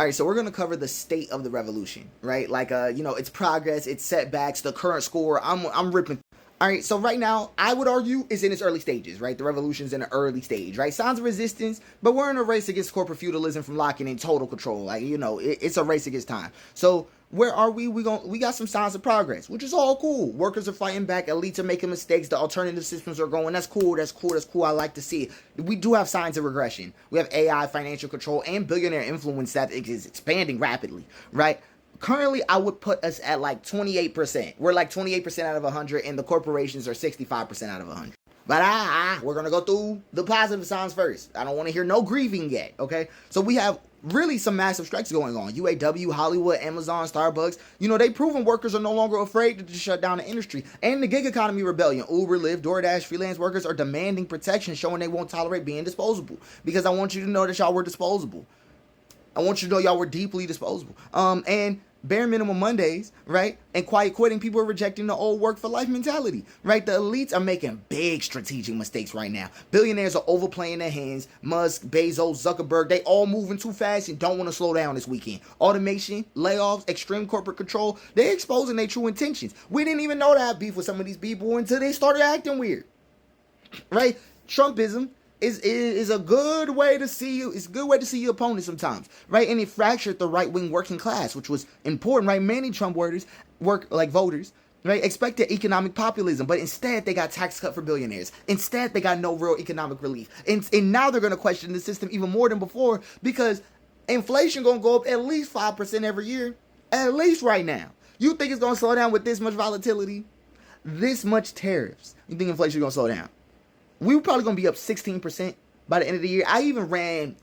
All right, so we're going to cover the state of the revolution, right? Like, its progress, its setbacks, the current score. I'm ripping. All right, so right now, I would argue it's in its early stages, right? The revolution's in an early stage, right? Signs of resistance, but we're in a race against corporate feudalism from locking in total control. Like, it's a race against time. So where are we? We got some signs of progress, which is all cool. Workers are fighting back. Elites are making mistakes. The alternative systems are going. That's cool. That's cool. That's cool. I like to see it. We do have signs of regression. We have AI, financial control, and billionaire influence that is expanding rapidly, right? Currently, I would put us at like 28%. We're like 28% out of 100, and the corporations are 65% out of 100. But we're going to go through the positive signs first. I don't want to hear no grieving yet, okay? So we have really some massive strikes going on. UAW, Hollywood, Amazon, Starbucks. They proven workers are no longer afraid to just shut down the industry. And the gig economy rebellion. Uber, Lyft, DoorDash, freelance workers are demanding protection, showing they won't tolerate being disposable. Because I want you to know that y'all were disposable. I want you to know y'all were deeply disposable. And bare minimum Mondays, right? And quiet quitting, people are rejecting the old work for life mentality, right? The elites are making big strategic mistakes right now. Billionaires are overplaying their hands. Musk, Bezos, Zuckerberg, they all moving too fast and don't want to slow down this weekend. Automation, layoffs, extreme corporate control, they're exposing their true intentions. We didn't even know to have beef with some of these people until they started acting weird, right? Trumpism is a good way to see you. It's a good way to see your opponent sometimes, right? And it fractured the right-wing working class, which was important, right? Many Trump voters, right, expected economic populism, but instead they got tax cut for billionaires. Instead, they got no real economic relief. And now they're going to question the system even more than before because inflation going to go up at least 5% every year, at least right now. You think it's going to slow down with this much volatility, this much tariffs? You think inflation going to slow down? We were probably going to be up 16% by the end of the year. I even ran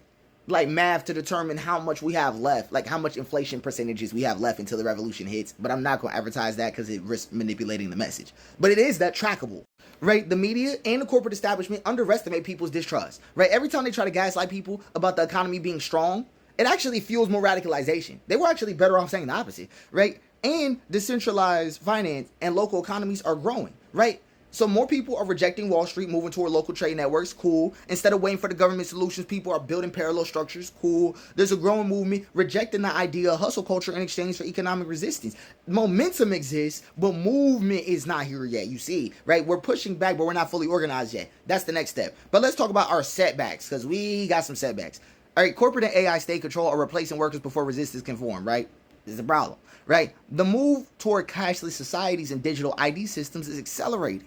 like math to determine how much we have left, like how much inflation percentages we have left until the revolution hits. But I'm not going to advertise that because it risks manipulating the message. But it is that trackable, right? The media and the corporate establishment underestimate people's distrust, right? Every time they try to gaslight people about the economy being strong, it actually fuels more radicalization. They were actually better off saying the opposite, right? And decentralized finance and local economies are growing, right? So more people are rejecting Wall Street, moving toward local trade networks. Cool. Instead of waiting for the government solutions, people are building parallel structures. Cool. There's a growing movement rejecting the idea of hustle culture in exchange for economic resistance. Momentum exists, but movement is not here yet. You see, right? We're pushing back, but we're not fully organized yet. That's the next step. But let's talk about our setbacks because we got some setbacks. All right, corporate and AI state control are replacing workers before resistance can form, right? This is a problem, right? The move toward cashless societies and digital ID systems is accelerating.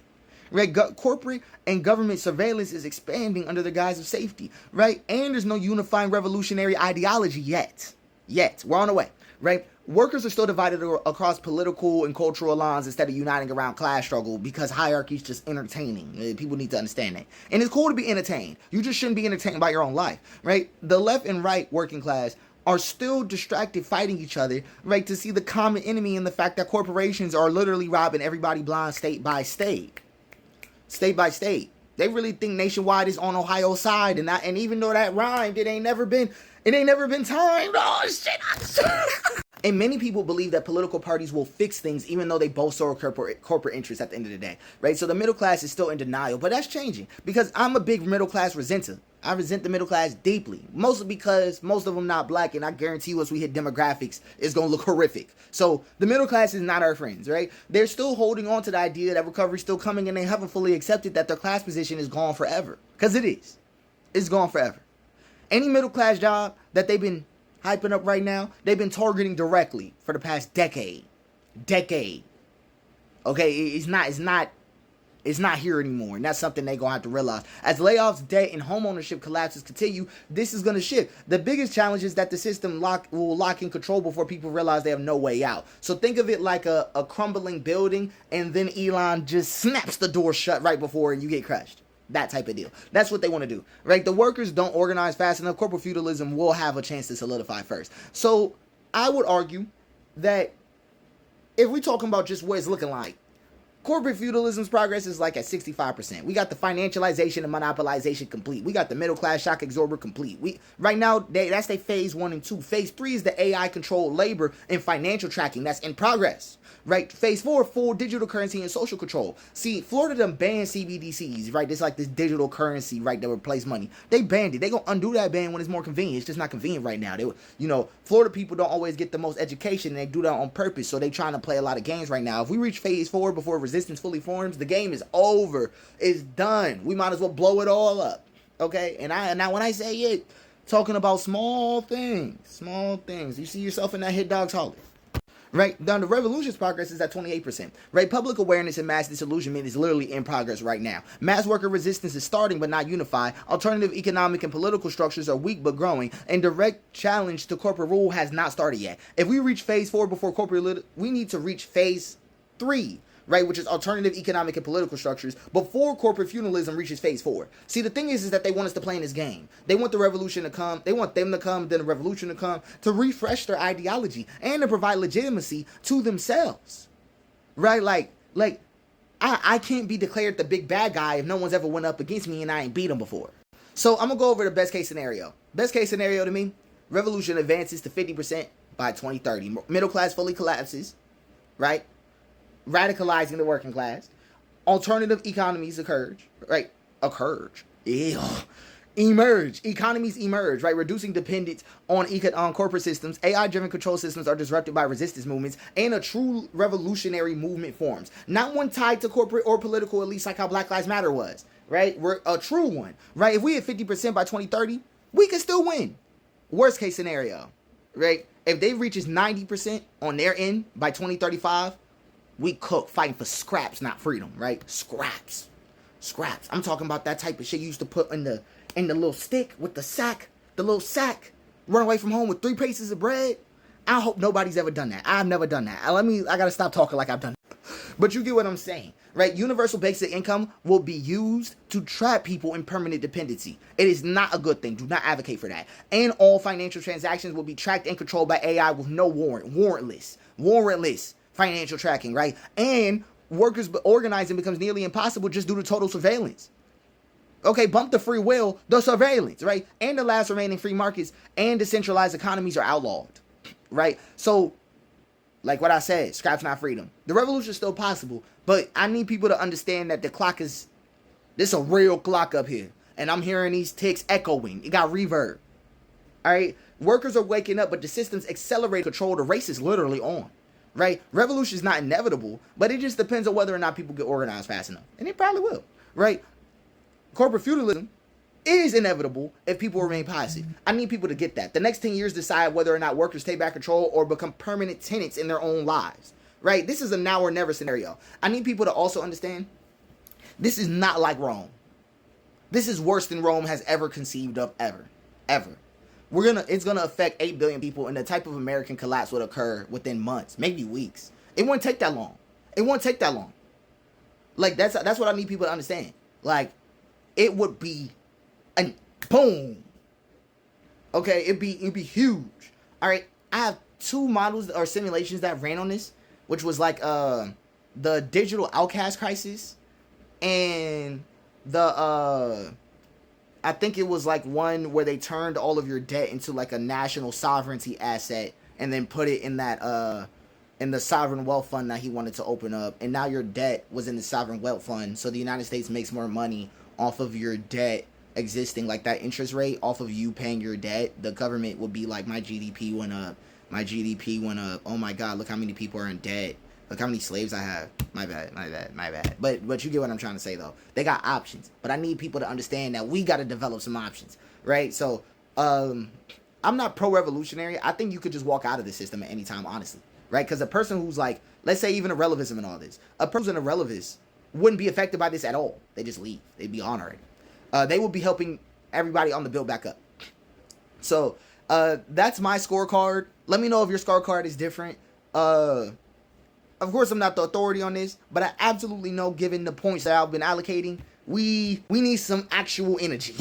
Right, corporate and government surveillance is expanding under the guise of safety, right? And there's no unifying revolutionary ideology yet. We're on the way, right? Workers are still divided across political and cultural lines instead of uniting around class struggle because hierarchy is just entertaining. People need to understand that. And it's cool to be entertained. You just shouldn't be entertained by your own life, right? The left and right working class are still distracted fighting each other, right? To see the common enemy in the fact that corporations are literally robbing everybody blind state by state. State by state. They really think nationwide is on Ohio's side, and even though that rhymed, it ain't never been timed. Oh shit! And many people believe that political parties will fix things, even though they both serve corporate interests at the end of the day, right? So the middle class is still in denial, but that's changing because I'm a big middle class resenter. I resent the middle class deeply, mostly because most of them not black, and I guarantee you once we hit demographics, it's going to look horrific. So the middle class is not our friends, right? They're still holding on to the idea that recovery's still coming, and they haven't fully accepted that their class position is gone forever. Because it is. It's gone forever. Any middle class job that they've been hyping up right now, they've been targeting directly for the past decade. Okay, it's not here anymore, and that's something they're going to have to realize. As layoffs, debt, and homeownership collapses continue, this is going to shift. The biggest challenge is that the system will lock in control before people realize they have no way out. So think of it like a crumbling building, and then Elon just snaps the door shut right before and you get crushed. That type of deal. That's what they want to do, right? The workers don't organize fast enough. Corporate feudalism will have a chance to solidify first. So I would argue that if we're talking about just what it's looking like, Corporate feudalism's progress is like at 65%. We got the financialization and monopolization complete. We got the middle class shock absorber complete. Right now, that's their phase 1 and 2. Phase 3 is the AI controlled labor and financial tracking. That's in progress. Right? Phase 4, full digital currency and social control. See, Florida done banned CBDCs, right? It's like this digital currency, right, that replace money. They banned it. They gonna undo that ban when it's more convenient. It's just not convenient right now. Florida people don't always get the most education, and they do that on purpose, so they trying to play a lot of games right now. If we reach phase 4 before resistance fully forms, the game is over. It's done. We might as well blow it all up. Okay? And now when I say it, talking about small things. You see yourself in that hit dog's holiday. Right? Now, the revolution's progress is at 28%. Right? Public awareness and mass disillusionment is literally in progress right now. Mass worker resistance is starting but not unified. Alternative economic and political structures are weak but growing. And direct challenge to corporate rule has not started yet. If we reach phase 4 before corporate, we need to reach phase 3. Right, which is alternative economic and political structures before corporate feudalism reaches phase 4. See, the thing is that they want us to play in this game. They want the revolution to come. They want them to come, then the revolution to come, to refresh their ideology and to provide legitimacy to themselves. Right, like I can't be declared the big bad guy if no one's ever went up against me and I ain't beat them before. So I'm gonna go over the best case scenario. Best case scenario to me, revolution advances to 50% by 2030. Middle class fully collapses. Right. Radicalizing the working class, alternative economies economies emerge, right, reducing dependence on corporate systems. AI-driven control systems are disrupted by resistance movements, and a true revolutionary movement forms, not one tied to corporate or political elites like how Black Lives Matter was, right? We're a true one, right? If we hit 50% by 2030, we can still win. Worst case scenario, right, if they reaches 90% on their end by 2035, we cook, fighting for scraps, not freedom, right? Scraps. I'm talking about that type of shit you used to put in the little stick with the little sack, run away from home with 3 pieces of bread. I hope nobody's ever done that. I've never done that. I gotta stop talking like I've done that. But you get what I'm saying, right? Universal basic income will be used to trap people in permanent dependency. It is not a good thing. Do not advocate for that. And all financial transactions will be tracked and controlled by AI with no warrantless financial tracking, right? And workers organizing becomes nearly impossible just due to total surveillance. Okay, bump the free will, the surveillance, right? And the last remaining free markets and decentralized economies are outlawed, right? So, like what I said, scraps not freedom. The revolution is still possible, but I need people to understand that this is a real clock up here. And I'm hearing these ticks echoing. It got reverb. All right? Workers are waking up, but the system's accelerate control. The race is literally on. Right? Revolution is not inevitable, but it just depends on whether or not people get organized fast enough. And it probably will. Right? Corporate feudalism is inevitable if people remain passive. I need people to get that. The next 10 years decide whether or not workers take back control or become permanent tenants in their own lives. Right? This is a now or never scenario. I need people to also understand this is not like Rome. This is worse than Rome has ever conceived of ever. It's gonna affect 8 billion people, and the type of American collapse would occur within months, maybe weeks. It won't take that long. Like that's what I need people to understand. Like, it would be a boom. Okay, it'd be huge. All right, I have 2 models or simulations that ran on this, which was like the digital outcast crisis and the I think it was like one where they turned all of your debt into like a national sovereignty asset and then put it in that in the sovereign wealth fund that he wanted to open up, and now your debt was in the sovereign wealth fund, so the United States makes more money off of your debt existing, like that interest rate off of you paying your debt. The government would be like, my GDP went up, oh my god, look how many people are in debt, look how many slaves I have. My bad. But you get what I'm trying to say, though. They got options. But I need people to understand that we got to develop some options, right? So, I'm not pro-revolutionary. I think you could just walk out of the system at any time, honestly, right? Because a person who's like, let's say even irrelevism and all this, a person irrelevant wouldn't be affected by this at all. They just leave. They'd be honoring. They would be helping everybody on the build back up. So, that's my scorecard. Let me know if your scorecard is different. Of course, I'm not the authority on this, but I absolutely know, given the points that I've been allocating, we need some actual energy.